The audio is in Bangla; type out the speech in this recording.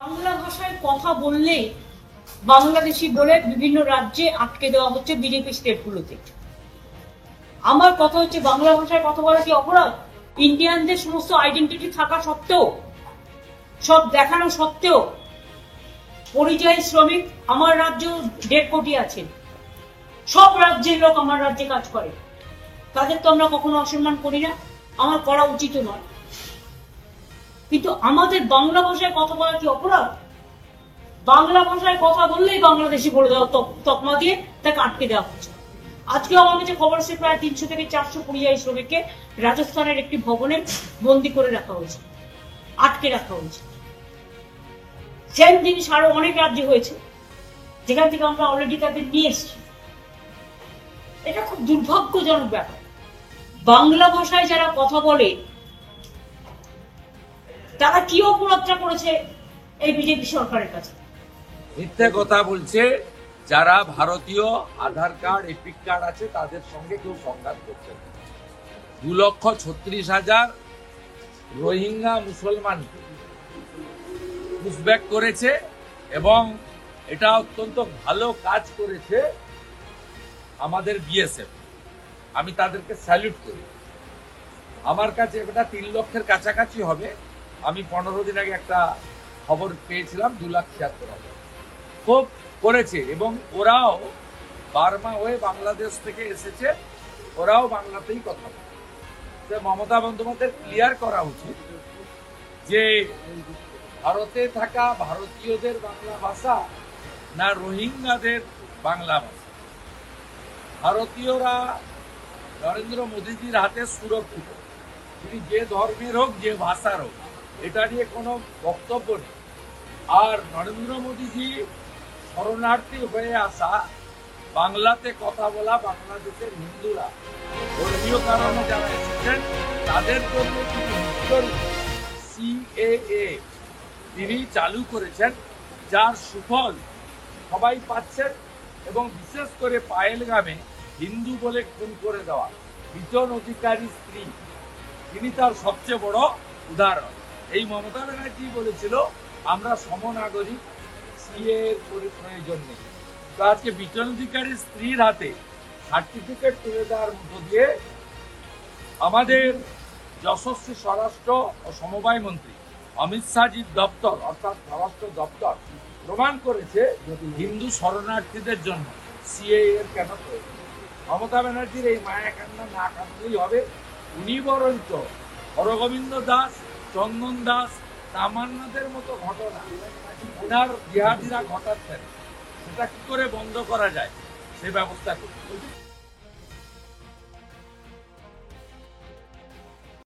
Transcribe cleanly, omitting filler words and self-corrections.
বাংলা ভাষায় কথা বললেই বাংলাদেশি বলে বিভিন্ন রাজ্যে আটকে দেওয়া হচ্ছে বিজেপি স্টেটগুলোতে। আমার কথা হচ্ছে, বাংলা ভাষায় কথা বলা কি অপরাধ? ইন্ডিয়ানদের সমস্ত আইডেন্টিটি থাকা সত্ত্বেও, সব দেখানো সত্ত্বেও পরিযায়ী শ্রমিক আমার রাজ্যেও 1.5 কোটি আছেন। সব রাজ্যের লোক আমার রাজ্যে কাজ করে, তাদের তো আমরা কখনো অসম্মান করি না, আমার করা উচিত নয়। কিন্তু আমাদের বাংলা ভাষায় কথা বলা কি অপরাধ? বাংলা ভাষায় কথা বললেই বাংলাদেশি বলে দেওয়া তকমা দিয়ে তাকে আটকে দেওয়া হচ্ছে। আজকেও আমার কাছে খবর আছে, প্রায় 300 থেকে 400 পরিযায়ী শ্রমিককে রাজস্থানের একটি ভবনে বন্দী করে রাখা হয়েছে, আটকে রাখা হয়েছে। সেম জিনিস আরো অনেক রাজ্যে হয়েছে, যেখান থেকে আমরা অলরেডি তাদের নিয়ে এসেছি। এটা খুব দুর্ভাগ্যজনক ব্যাপার। বাংলা ভাষায় যারা কথা বলে তারা কি অপরাধটা করেছে এই বিজেপি সরকারের কাছে? মিথ্যে কথা বলছে। যারা ভারতীয় আধার কার্ড, এপিক কার্ড আছে তাদের সঙ্গে কেউ সংঘাত করছে। 2,36,000 রোহিঙ্গা মুসলমান পুশব্যাক করেছে এবং এটা অত্যন্ত ভালো কাজ করেছে আমাদের বিএসএফ। আমি তাদেরকে স্যালুট করি। আমার কাছে এটা 3 লক্ষের কাছাকাছি হবে। আমি 15 দিন আগে একটা খবর পেয়েছিলাম 2,76,000 খুব করেছে। এবং ওরাও বার্মা হয়ে বাংলাদেশ থেকে এসেছে, ওরাও বাংলাতেই কথা বলে। মমতা বন্দ্যোপাধ্যায় ক্লিয়ার করা উচিত যে ভারতে থাকা ভারতীয়দের বাংলা ভাষা না রোহিঙ্গাদের বাংলা ভাষা। ভারতীয়রা নরেন্দ্র মোদীজির হাতে সুরক্ষিত, তিনি যে ধর্মের হোক, যে ভাষার হোক, এটা নিয়ে কোনো বক্তব্য নেই। আর নরেন্দ্র মোদীজি শরণার্থী হয়ে আসা, বাংলাতে কথা বলা বাংলাদেশের হিন্দুরা ধর্মীয় কারণে যারা এসেছেন তাদের জন্য তিনি সিএএ তিনি চালু করেছেন, যার সুফল সবাই পাচ্ছেন। এবং বিশেষ করে পায়েলগামে হিন্দু বলে খুন করে দেওয়া বিজন অধিকারী স্ত্রী, তিনি তার সবচেয়ে বড় উদাহরণ। এই মমতা ব্যানার্জি বলেছিল আমরা সমনাগরিক, সিএ এর প্রয়োজন নেই। তো আজকে বিজন অধিকারী স্ত্রীর হাতে সার্টিফিকেট তুলে দেওয়ার মধ্য দিয়ে আমাদের যশস্বী স্বরাষ্ট্র ও সমবায় মন্ত্রী অমিত শাহজির দপ্তর অর্থাৎ স্বরাষ্ট্র দপ্তর প্রমাণ করেছে হিন্দু শরণার্থীদের জন্য সিএ এর কেন প্রয়োজন। মমতা ব্যানার্জির এই মায়া কান্না না কাঁদলেই হবে। উনি বরঞ্চ হরগোবিন্দ দাস, চন্দন দাস, তামান্নাদের মতো ঘটনা ওনার জিহাদিরা ঘটাচ্ছেন, সেটা কি করে বন্ধ করা যায় সে ব্যবস্থা করতে।